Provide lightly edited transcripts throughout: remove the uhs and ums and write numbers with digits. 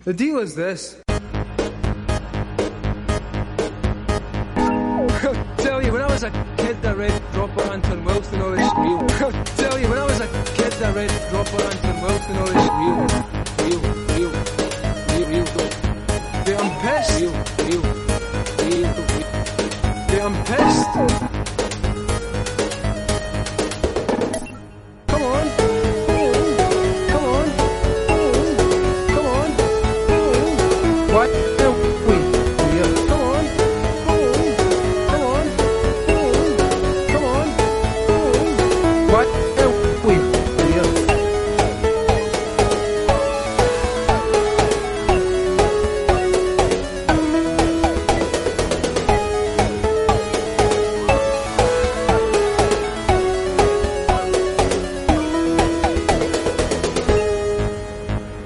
The deal is this. Tell you, when I was a kid, I read Dropper Anton Wilson, all this real. Tell you, when I was a kid, I read Dropper Anton Wilson, all this real. Yeah, I'm pissed. Yeah, I'm pissed. Come on. What?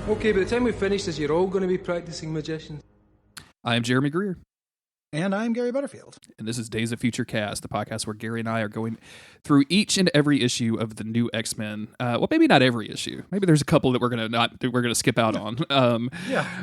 Okay, by the time we finish this, you're all going to be practicing magicians. I am Jeremy Greer. And I'm Gary Butterfield. And this is Days of Future Cast, the podcast where Gary and I are going through each and every issue of the new X-Men. Well, maybe not every issue. Maybe there's a couple that we're gonna skip out on.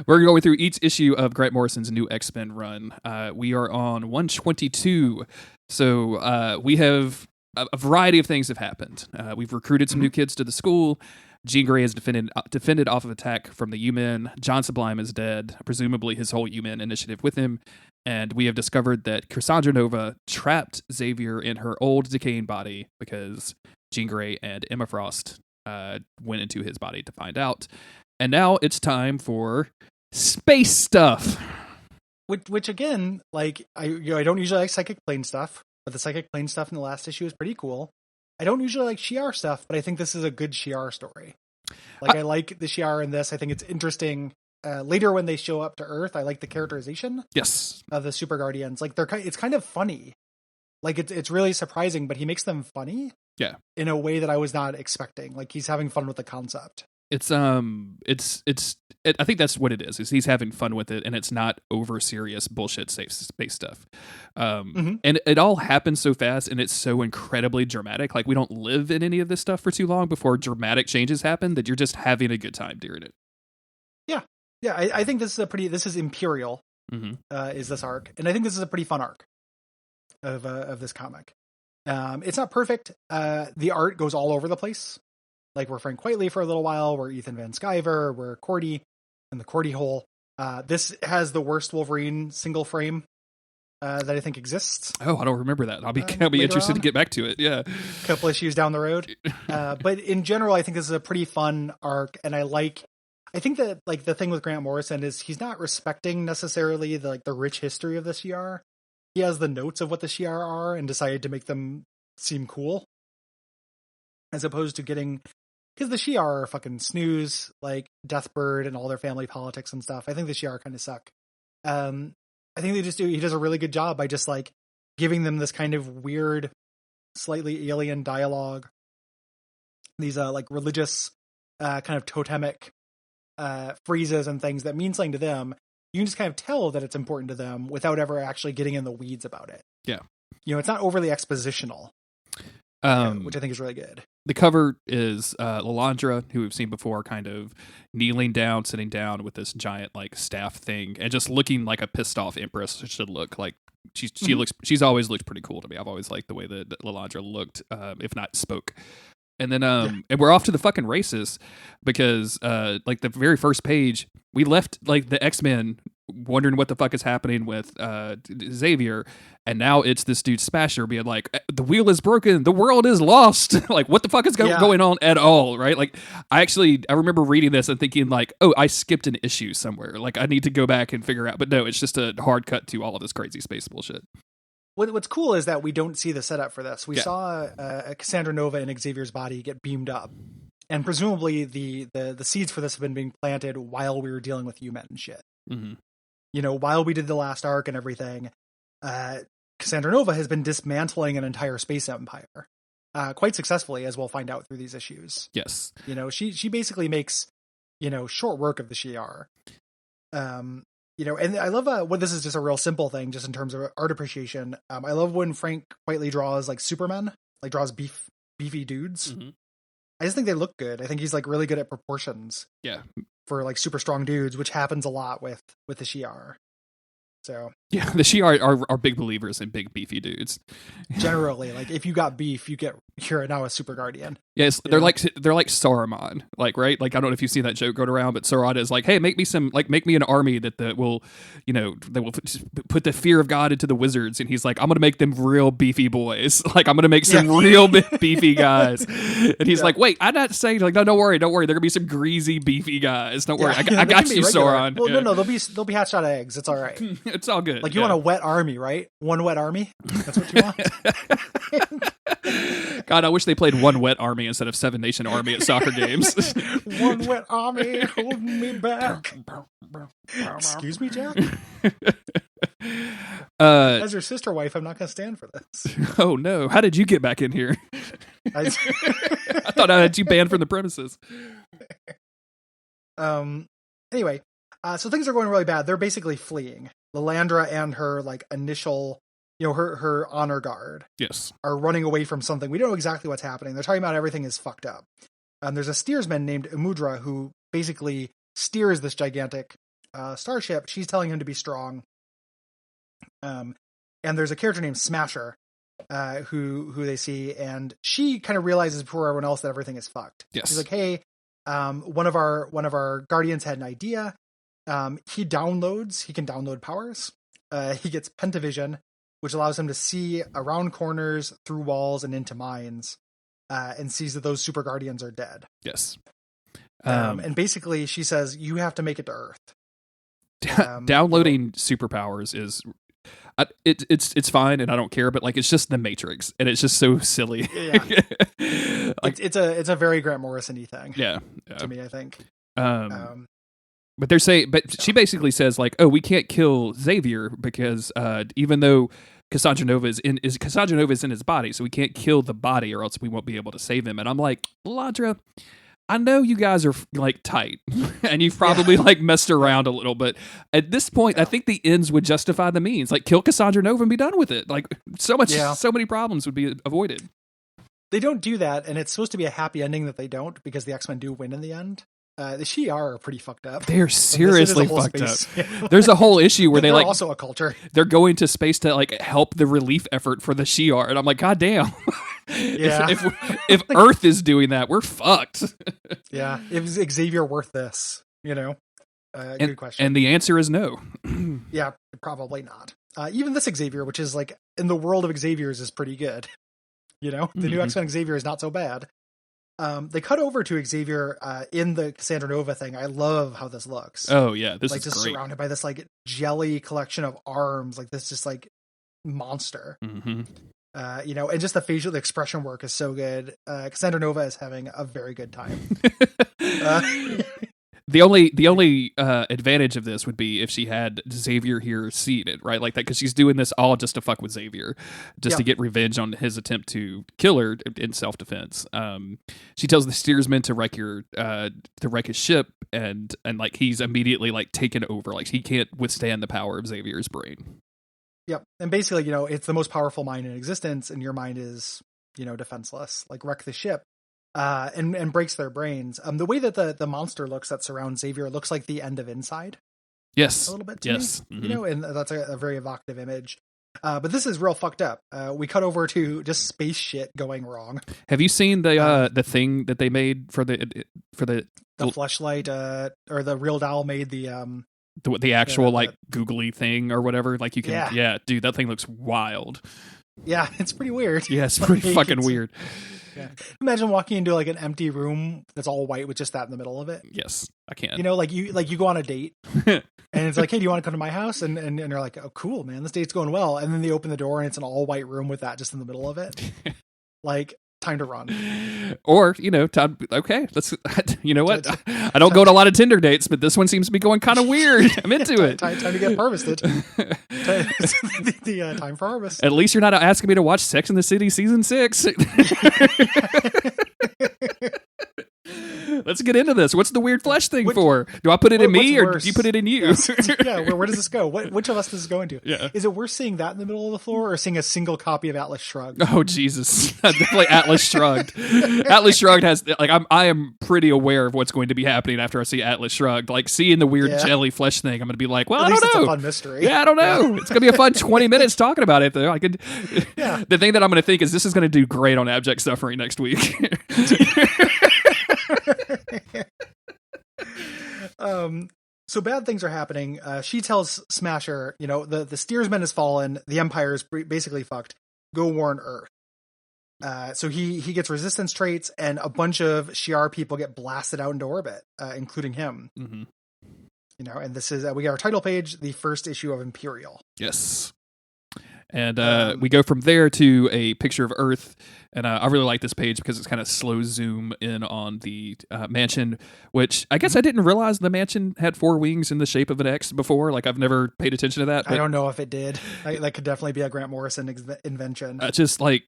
We're going through each issue of Grant Morrison's new X-Men run. We are on 122. So we have a variety of things have happened. We've recruited some new kids to the school. Jean Grey has defended off of attack from the U-Men. John Sublime is dead, presumably his whole U-Men initiative with him. And we have discovered that Casandra Nova trapped Xavier in her old decaying body because Jean Grey and Emma Frost went into his body to find out. And now it's time for space stuff. Which again, like I don't usually like psychic plane stuff, but the psychic plane stuff in the last issue is pretty cool. I don't usually like Shi'ar stuff, but I think this is a good Shi'ar story. Like I like the Shi'ar in this. I think it's interesting. Later when they show up to Earth, I like the characterization. Yes, of the Super Guardians. Like it's kind of funny. Like it's really surprising, but he makes them funny. Yeah, in a way that I was not expecting. Like he's having fun with the concept. I think that's what it is he's having fun with it, and it's not over serious bullshit space stuff. And it all happens so fast, and it's so incredibly dramatic. Like we don't live in any of this stuff for too long before dramatic changes happen that you're just having a good time during it. Yeah, I think this is Imperial, is this arc, and I think this is a pretty fun arc of this comic. It's not perfect. The art goes all over the place. Like we're Frank Quitely for a little while, we're Ethan Van Sciver, we're Cordy in the Cordy hole. This has the worst Wolverine single frame that I think exists. Oh, I don't remember that. I'll be interested to get back to it. Yeah, a couple issues down the road. But in general, I think this is a pretty fun arc, and I think that like the thing with Grant Morrison is he's not respecting necessarily the rich history of the Shi'ar. He has the notes of what the Shi'ar are and decided to make them seem cool, as opposed to because the Shi'ar are fucking snooze, like Deathbird and all their family politics and stuff. I think the Shi'ar kind of suck. I think he does a really good job by just like giving them this kind of weird, slightly alien dialogue. These like religious kind of totemic phrases and things that mean something to them. You can just kind of tell that it's important to them without ever actually getting in the weeds about it. Yeah. It's not overly expositional, which I think is really good. The cover is Lalandra, who we've seen before, kind of kneeling down, sitting down with this giant like staff thing, and just looking like a pissed off empress should look. Like she's always looked pretty cool to me. I've always liked the way that Lalandra looked, if not spoke. And then and we're off to the fucking races because like the very first page, we left like the X-Men wondering what the fuck is happening with Xavier, and now it's this dude Smasher being like, the wheel is broken, the world is lost. Like what the fuck is going on at all, right? Like I remember reading this and thinking like, oh, I skipped an issue somewhere, like I need to go back and figure out, but no, it's just a hard cut to all of this crazy space bullshit. What's cool is that we don't see the setup for this. We saw Casandra Nova in Xavier's body get beamed up, and presumably the seeds for this have been being planted while we were dealing with U-Men and shit. While we did the last arc and everything, Casandra Nova has been dismantling an entire space empire quite successfully, as we'll find out through these issues. Yes, she basically makes short work of the Shi'ar. And I love what this is just a real simple thing, just in terms of art appreciation. I love when Frank Quitely draws like Supermen, like draws beefy dudes. I just think they look good. I think he's like really good at proportions. Yeah. for like super strong dudes, which happens a lot with the Shi'ar. So yeah, the Shi'ar are big believers in big beefy dudes. Generally, like if you got beef, you're now a super guardian. Yes, they're like Saruman, like, right? Like, I don't know if you see that joke going around, but Saruman is like, hey, make me an army that will, that will put the fear of God into the wizards, and he's like, I'm gonna make them real beefy boys, like I'm gonna make some real beefy guys, and he's like, wait, I'm not saying like, no, don't worry, they're gonna be some greasy beefy guys, don't worry, I got you, Sauron. Well, no, they'll be hatched out of eggs, it's all right. It's all good. Like you want a wet army, right? One wet army. That's what you want. God, I wish they played one wet army instead of 7 Nation Army at soccer games. One wet army holding me back. Excuse me, Jack. As your sister wife, I'm not going to stand for this. Oh no! How did you get back in here? I thought I had you banned from the premises. Anyway, so things are going really bad. They're basically fleeing. Lilandra and her like initial, her honor guard, yes, are running away from something. We don't know exactly what's happening. They're talking about everything is fucked up. There's a steersman named Umudra who basically steers this gigantic starship. She's telling him to be strong. And there's a character named Smasher, who they see, and she kind of realizes before everyone else that everything is fucked. Yes. She's like, hey, one of our guardians had an idea. He can download powers. He gets pentavision, which allows him to see around corners, through walls, and into mines, and sees that those super guardians are dead. Yes. And basically she says, you have to make it to Earth. Downloading superpowers is it's fine, and I don't care, but like it's just the Matrix, and it's just so silly. Yeah. Like, it's a very Grant Morrison-y thing. Yeah. To me, I think. But she basically says like, oh, we can't kill Xavier because even though Casandra Nova is in his body, so we can't kill the body or else we won't be able to save him. And I'm like, Ladra, I know you guys are like tight and you've probably like messed around a little, but at this point, I think the ends would justify the means. Like kill Casandra Nova and be done with it. Like so many problems would be avoided. They don't do that, and it's supposed to be a happy ending that they don't, because the X-Men do win in the end. The Shi'ar are pretty fucked up. They're seriously fucked up. There's a whole issue where they're like also a culture. They're going to space to like help the relief effort for the Shi'ar, and I'm like, God damn. Yeah. if Earth is doing that, we're fucked. Yeah. Is Xavier worth this? Good question. And the answer is no. Yeah, probably not. Even this Xavier, which is like in the world of Xavier's, is pretty good. The new X-Men Xavier is not so bad. They cut over to Xavier in the Casandra Nova thing. I love how this looks. Oh yeah, this like is just great. Surrounded by this like jelly collection of arms, like this just like monster. Mm-hmm. And just the facial expression work is so good. Casandra Nova is having a very good time. The only advantage of this would be if she had Xavier here seated, right, like that, because she's doing this all just to fuck with Xavier, just to get revenge on his attempt to kill her in self defense. She tells the steersman to wreck his ship, and like he's immediately like taken over, like he can't withstand the power of Xavier's brain. Yep, and basically, it's the most powerful mind in existence, and your mind is, defenseless. Like wreck the ship. And breaks their brains. The way that the monster looks that surrounds Xavier looks like the end of Inside. Yes. A little bit to me. Mm-hmm. And that's a very evocative image. But this is real fucked up. We cut over to just space shit going wrong. Have you seen the thing that they made for the fleshlight, or the real doll made the actual googly thing or whatever? Like you can, dude, that thing looks wild. Yeah, it's pretty weird. Yeah, it's pretty fucking weird. Yeah. Imagine walking into like an empty room that's all white with just that in the middle of it. Yes, I can. You go on a date and it's like, hey, do you want to come to my house? And you're like, oh, cool, man, this date's going well. And then they open the door and it's an all white room with that just in the middle of it. Like, time to run. Or, time, okay, let's, you know what? I don't go to a lot of Tinder dates, but this one seems to be going kind of weird. I'm into it. Time to get harvested. the time for harvest. At least you're not asking me to watch Sex and the City season 6. Let's get into this. What's the weird flesh thing for? Do I put it in me or do you put it in you? Where does this go? Which of us does this go into? Yeah. Is it worth seeing that in the middle of the floor or seeing a single copy of Atlas Shrugged? Oh, Jesus. Definitely Atlas Shrugged. Atlas Shrugged has, like, I am pretty aware of what's going to be happening after I see Atlas Shrugged. Like, seeing the weird jelly flesh thing, I'm going to be like, well, At I least don't know. It's a fun mystery. Yeah, I don't know. It's going to be a fun 20 minutes talking about it, though. The thing that I'm going to think is this is going to do great on Abject Suffering next week. So bad things are happening. She tells Smasher, the steersman has fallen. The Empire is basically fucked. Go warn Earth. So he gets resistance traits, and a bunch of Shi'ar people get blasted out into orbit, including him. Mm-hmm. And this is we got our title page, the first issue of Imperial. Yes. And we go from there to a picture of Earth. And I really like this page because it's kind of slow zoom in on the mansion, which I guess I didn't realize the mansion had 4 wings in the shape of an X before. Like, I've never paid attention to that. I don't know if it did. That could definitely be a Grant Morrison invention. Just like,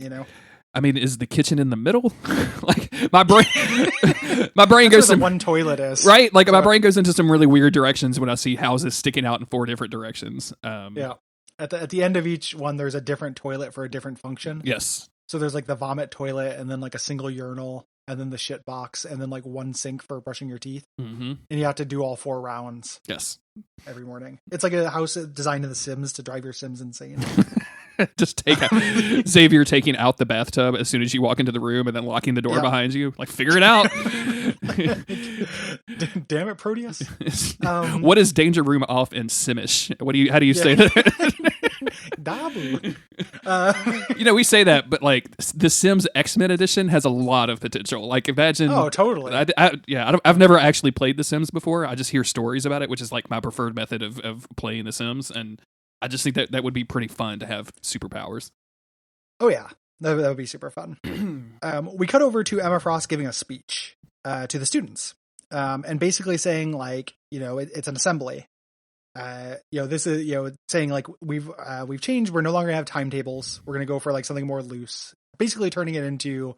I mean, is the kitchen in the middle? Like, my brain goes where the one toilet is, right? Like, my brain goes into some really weird directions when I see houses sticking out in 4 different directions. Yeah. At the end of each one, there's a different toilet for a different function. Yes. So there's like the vomit toilet, and then like a single urinal, and then the shit box, and then like one sink for brushing your teeth. Mm-hmm. And you have to do all 4 rounds. Yes. Every morning. It's like a house designed in The Sims to drive your Sims insane. Just take Xavier taking out the bathtub as soon as you walk into the room and then locking the door behind you. Like, figure it out. Damn it, Proteus. What is Danger Room off in Simish? How do you say that? Dabu. We say that, but like the Sims X-Men edition has a lot of potential. Like, imagine. Oh, totally. I've never actually played The Sims before. I just hear stories about it, which is like my preferred method of playing The Sims. And I just think that would be pretty fun to have superpowers. Oh, yeah. That would be super fun. We cut over to Emma Frost giving a speech to the students, and basically saying, like, it's an assembly. This is, saying, like, we've changed. We're no longer going to have timetables. We're going to go for, like, something more loose. Basically turning it into,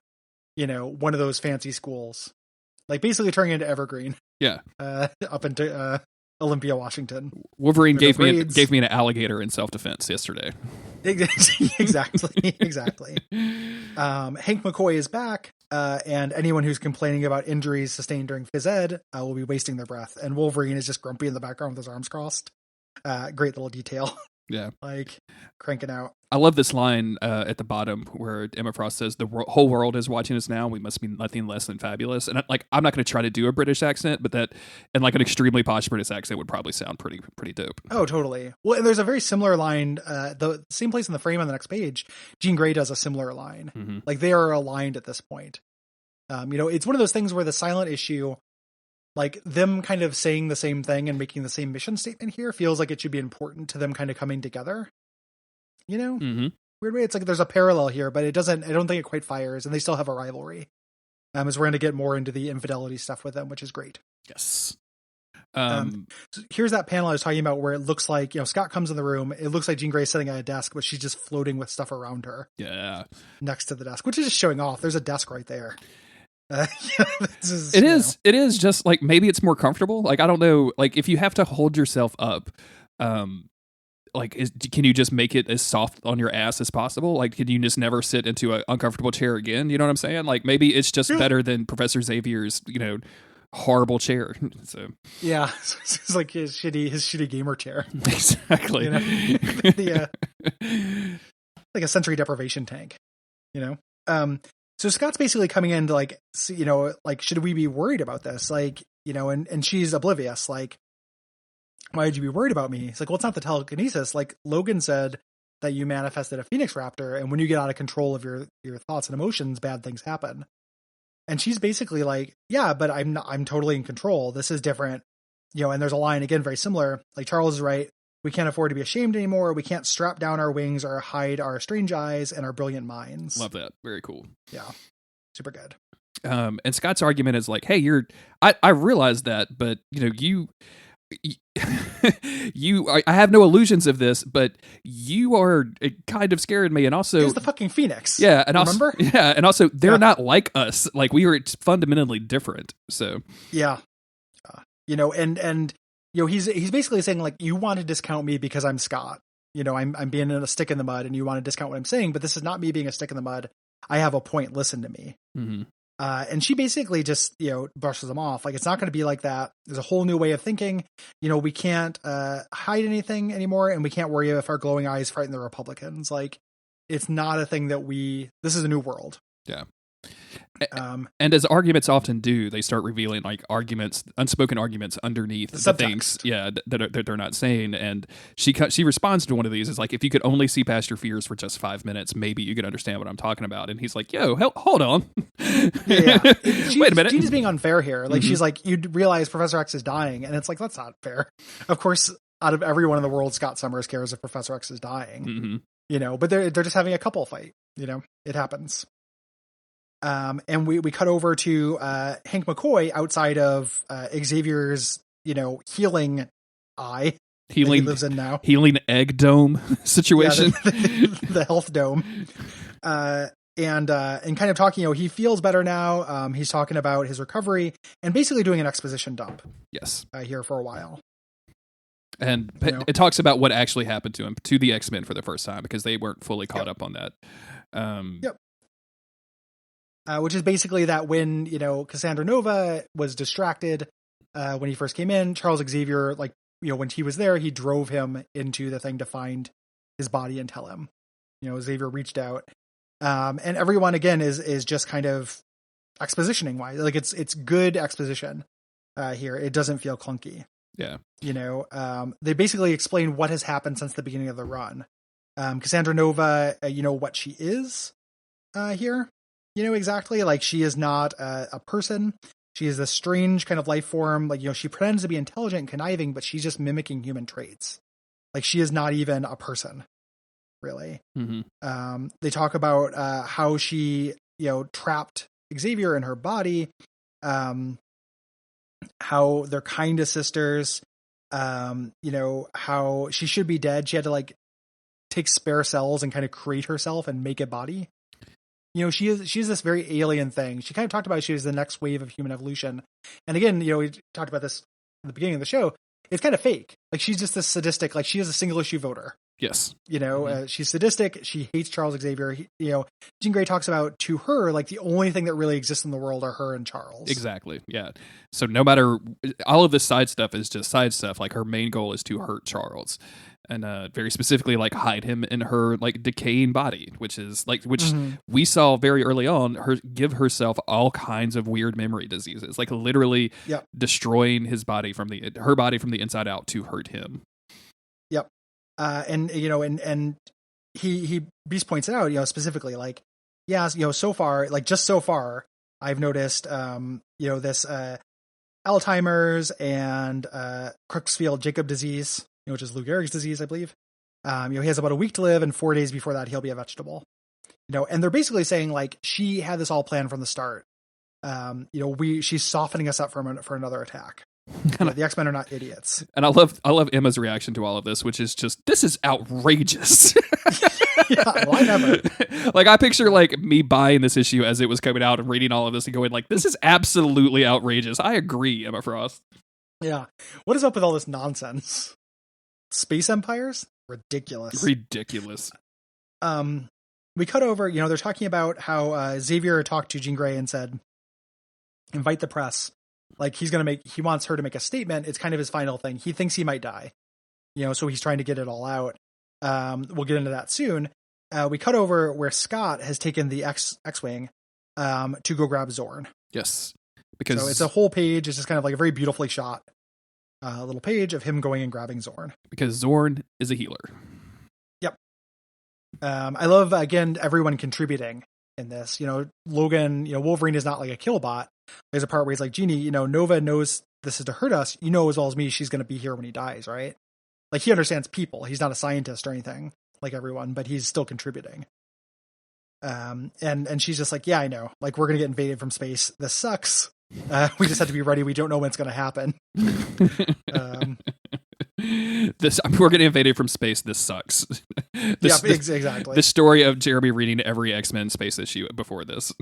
one of those fancy schools. Like, basically turning it into Evergreen. Yeah. Up into Olympia, Washington. Wolverine gave me an alligator in self-defense yesterday. Exactly. Hank McCoy is back, and anyone who's complaining about injuries sustained during phys ed will be wasting their breath. And Wolverine is just grumpy in the background with his arms crossed. Great little detail. Yeah. Like, cranking out. I love this line at the bottom where Emma Frost says, "The whole world is watching us now. We must be nothing less than fabulous." And I'm not going to try to do a British accent, but that, and like an extremely posh British accent would probably sound pretty dope. Oh, totally. Well, and there's a very similar line, the same place in the frame on the next page. Jean Grey does a similar line. Mm-hmm. Like, they are aligned at this point. It's one of those things where the silent issue, like, them kind of saying the same thing and making the same mission statement here feels like it should be important to them kind of coming together. Mm-hmm. Weird way. It's like there's a parallel here, but I don't think it quite fires, and they still have a rivalry. As we're going to get more into the infidelity stuff with them, which is great. Yes. So here's that panel I was talking about where it looks like, Scott comes in the room. It looks like Jean Grey's sitting at a desk, but she's just floating with stuff around her. Yeah. Next to the desk, which is just showing off. There's a desk right there. It is just like, maybe it's more comfortable. Like, I don't know. Like, if you have to hold yourself up, can you just make it as soft on your ass as possible? Like, can you just never sit into an uncomfortable chair again? You know what I'm saying? Like, maybe it's just better than Professor Xavier's, horrible chair. So yeah, it's like his shitty gamer chair. Exactly. Like a sensory deprivation tank. So Scott's basically coming in to like, should we be worried about this? Like, and she's oblivious. Like, why would you be worried about me? It's like, well, it's not the telekinesis. Like, Logan said that you manifested a Phoenix Raptor, and when you get out of control of your thoughts and emotions, bad things happen. And she's basically like, yeah, but I'm totally in control. This is different. And there's a line, again, very similar. Like, Charles is right. We can't afford to be ashamed anymore. We can't strap down our wings or hide our strange eyes and our brilliant minds. Love that. Very cool. Yeah. Super good. And Scott's argument is like, hey, I realize that, but I have no illusions of this, but you are kind of scaring me. And also, he's the fucking Phoenix. Yeah, and remember? And also, they're not like us. Like, we were fundamentally different. So yeah, and he's basically saying, like, you want to discount me because I'm Scott. I'm being a stick in the mud, and you want to discount what I'm saying, but this is not me being a stick in the mud. I have a point. Listen to me. Mm-hmm. And she basically just, brushes them off. Like, it's not going to be like that. There's a whole new way of thinking. We can't hide anything anymore, and we can't worry if our glowing eyes frighten the Republicans. Like, it's not a thing this is a new world. Yeah. And as arguments often do, they start revealing like unspoken arguments underneath the things, that they're not saying. And she responds to one of these is like, if you could only see past your fears for just 5 minutes, maybe you could understand what I'm talking about. And he's like, yo, hold on. Yeah. Wait a minute. She's being unfair here. Like, she's like, you'd realize Professor X is dying. And it's like, that's not fair. Of course, out of everyone in the world, Scott Summers cares if Professor X is dying, but they're just having a couple fight, it happens. And we cut over to Hank McCoy outside of Xavier's, healing eye. Healing he lives in now. Healing egg dome situation. Yeah, the health dome. And kind of talking, he feels better now. He's talking about his recovery and basically doing an exposition dump. Yes. Here for a while. And it talks about what actually happened to him, to the X-Men for the first time, because they weren't fully caught up on that. Yep. Which is basically that when, Cassandra Nova was distracted when he first came in, Charles Xavier, like, when he was there, he drove him into the thing to find his body and tell him. Xavier reached out. And everyone, again, is just kind of expositioning wise. Like, it's good exposition here. It doesn't feel clunky. Yeah. They basically explain what has happened since the beginning of the run. Cassandra Nova, what she is here. Exactly. Like, she is not a person. She is a strange kind of life form. Like, she pretends to be intelligent and conniving, but she's just mimicking human traits. Like, she is not even a person, really. Mm-hmm. They talk about how she, trapped Xavier in her body, how they're kind of sisters, how she should be dead. She had to, like, take spare cells and kind of create herself and make a body. She's this very alien thing. She kind of talked about she was the next wave of human evolution. And again, we talked about this at the beginning of the show. It's kind of fake. Like, she's just this sadistic, like, she is a single issue voter. Yes. She's sadistic. She hates Charles Xavier. Jean Grey talks about, to her, like, the only thing that really exists in the world are her and Charles. Exactly. Yeah. So no matter, all of this side stuff is just side stuff. Like, her main goal is to hurt Charles. And very specifically, like, hide him in her, like, decaying body, which we saw very early on, her give herself all kinds of weird memory diseases, like literally destroying her body from the inside out to hurt him. Yep. And he Beast points it out, specifically, like, so far, like, just so far, I've noticed, this Alzheimer's and Creutzfeldt-Jakob disease, which is Lou Gehrig's disease, I believe. He has about a week to live, and 4 days before that, he'll be a vegetable. And they're basically saying, like, she had this all planned from the start. She's softening us up for another attack. The X-Men are not idiots. And I love Emma's reaction to all of this, which is just, this is outrageous. I never. Like, I picture, like, me buying this issue as it was coming out and reading all of this and going, like, this is absolutely outrageous. I agree, Emma Frost. Yeah. What is up with all this nonsense? Space empires? Ridiculous. We cut over, they're talking about how Xavier talked to Jean Grey and said, invite the press. Like, he wants her to make a statement. It's kind of his final thing. He thinks he might die, so he's trying to get it all out. We'll get into that soon. We cut over where Scott has taken the X-Wing to go grab Zorn. Yes. So it's a whole page. It's just kind of like a very beautifully shot little page of him going and grabbing Zorn. Because Zorn is a healer. Yep. I love, again, everyone contributing in this. Logan, Wolverine is not like a killbot. There's a part where he's like, Jeannie, Nova knows this is to hurt us. As well as me, she's going to be here when he dies, right? Like, he understands people. He's not a scientist or anything like everyone, but he's still contributing. And she's just like, yeah, I know. Like, we're going to get invaded from space. This sucks. We just have to be ready. We don't know when it's going to happen. We're getting invaded from space. This sucks. Exactly. The story of Jeremy reading every X-Men space issue before this.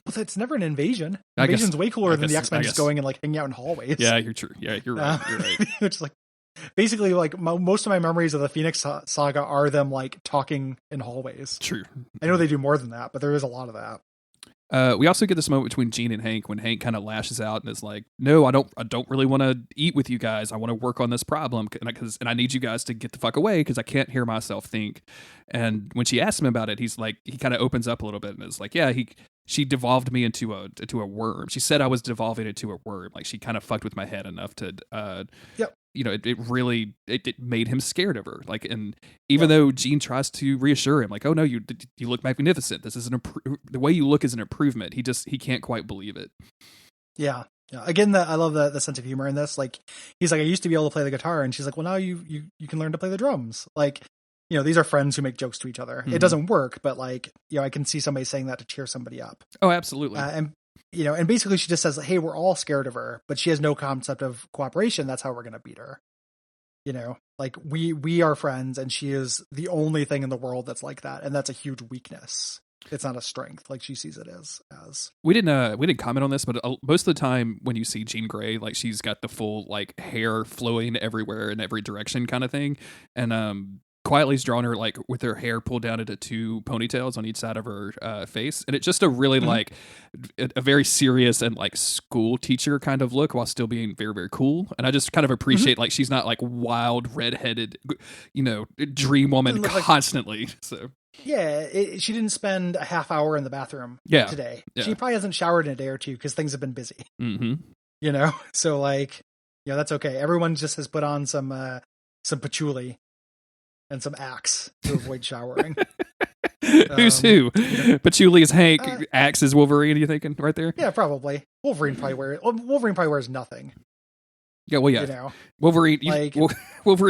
Well, it's never an invasion. Invasion's way cooler than the X-Men just going and like hanging out in hallways. Yeah, you're true. Yeah, you're right. You're right. It's like basically like most of my memories of the Phoenix Saga are them like talking in hallways. True. I know they do more than that, but there is a lot of that. We also get this moment between Jean and Hank when Hank kind of lashes out and is like, "No, I don't really want to eat with you guys. I want to work on this problem, and I need you guys to get the fuck away because I can't hear myself think." And when she asks him about it, he's like, he kind of opens up a little bit and is like, "Yeah, she devolved me into a worm. She said I was devolving into a worm. Like she kind of fucked with my head enough to, yep." You know, it really made him scared of her. Like, and even though Jean tries to reassure him, like, "Oh no, you look magnificent. This is the way you look is an improvement." He can't quite believe it. Yeah. Again, I love the sense of humor in this. Like, he's like, "I used to be able to play the guitar," and she's like, "Well, now you can learn to play the drums." Like, you know, these are friends who make jokes to each other. Mm-hmm. It doesn't work, but like, you know, I can see somebody saying that to cheer somebody up. Oh, absolutely. And you know, and basically she just says, "Hey, we're all scared of her," but she has no concept of cooperation. That's how we're going to beat her. You know, like we are friends, and she is the only thing in the world that's like that, and that's a huge weakness. It's not a strength like she sees it as. We didn't comment on this, but most of the time when you see Jean Grey, like she's got the full like hair flowing everywhere in every direction kind of thing, and Quietly's drawn her like with her hair pulled down into two ponytails on each side of her face, and it's just a really like a very serious and like school teacher kind of look while still being very, very cool. And I just kind of appreciate like she's not like wild redheaded, you know, dream woman constantly. Like, so yeah, she didn't spend a half hour in the bathroom today. Yeah. She probably hasn't showered in a day or two because things have been busy. Mm-hmm. You know, so like, yeah, that's okay. Everyone just has put on some patchouli and some Axe to avoid showering. Who's who? Patchouli is Hank, Axe is Wolverine, are you thinking right there? Yeah, probably. Wolverine probably wears nothing. Yeah, well, yeah. You know? Wolverine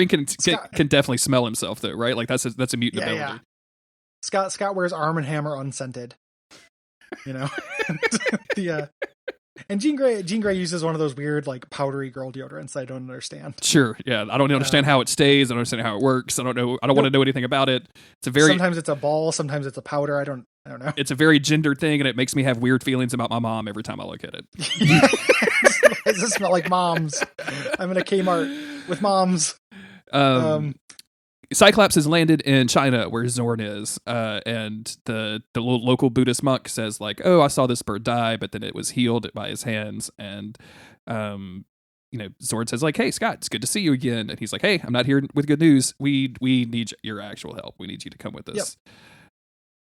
can definitely smell himself though, right? Like that's a mutant ability. Yeah. Scott wears Arm & Hammer unscented. You know? And Jean Grey uses one of those weird, like, powdery girl deodorants I don't understand. Sure, yeah. I don't understand how it stays. I don't understand how it works. I don't know. I don't want to know anything about it. Sometimes it's a ball. Sometimes it's a powder. I don't know. It's a very gendered thing, and it makes me have weird feelings about my mom every time I look at it. Why does it smell like moms? I'm in a Kmart with moms. Cyclops has landed in China where Zorn is, and the local Buddhist monk says like, "Oh, I saw this bird die, but then it was healed by his hands." And you know, Zorn says like, "Hey, Scott, it's good to see you again." And he's like, "Hey, I'm not here with good news. We need your actual help. We need you to come with us."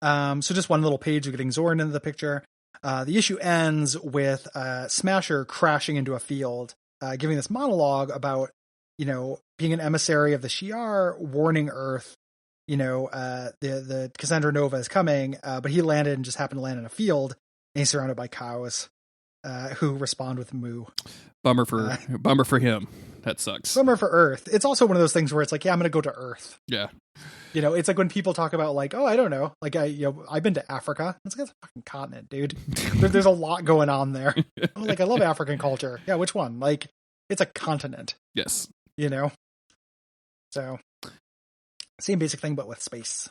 Yep. So just one little page of getting Zorn into the picture. The issue ends with Smasher crashing into a field, giving this monologue about, you know, being an emissary of the Shi'ar, warning Earth, you know, the Casandra Nova is coming, but he landed and just happened to land in a field, and he's surrounded by cows, who respond with moo. Bummer for him. That sucks. Bummer for Earth. It's also one of those things where it's like, yeah, I'm going to go to Earth. Yeah. You know, it's like when people talk about like, oh, I don't know, like I've been to Africa. It's like, that's a fucking continent, dude. There's a lot going on there. Oh, like I love African culture. Yeah, which one? Like, it's a continent. Yes. You know. So, same basic thing, but with space.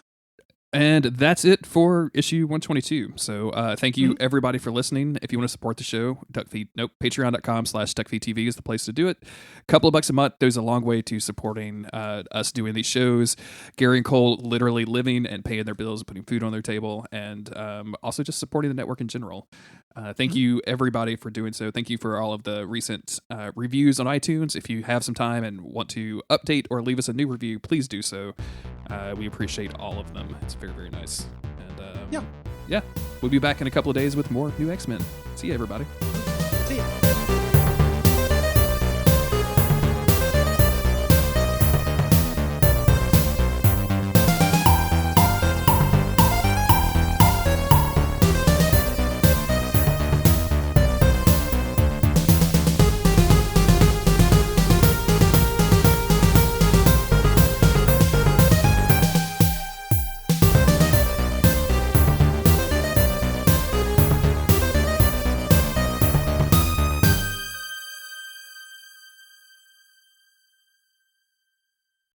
And that's it for issue 122. So thank you everybody for listening. If you want to support the show, patreon.com/DuckFeed.tv is the place to do it. A couple of bucks a month goes a long way to supporting us doing these shows. Gary and Cole literally living and paying their bills, putting food on their table, and also just supporting the network in general. Thank you everybody for doing so. Thank you for all of the recent reviews on iTunes. If you have some time and want to update or leave us a new review, please do so. We appreciate all of them. It's very, very nice. And yeah, we'll be back in a couple of days with more new X-Men. See you, everybody. See ya.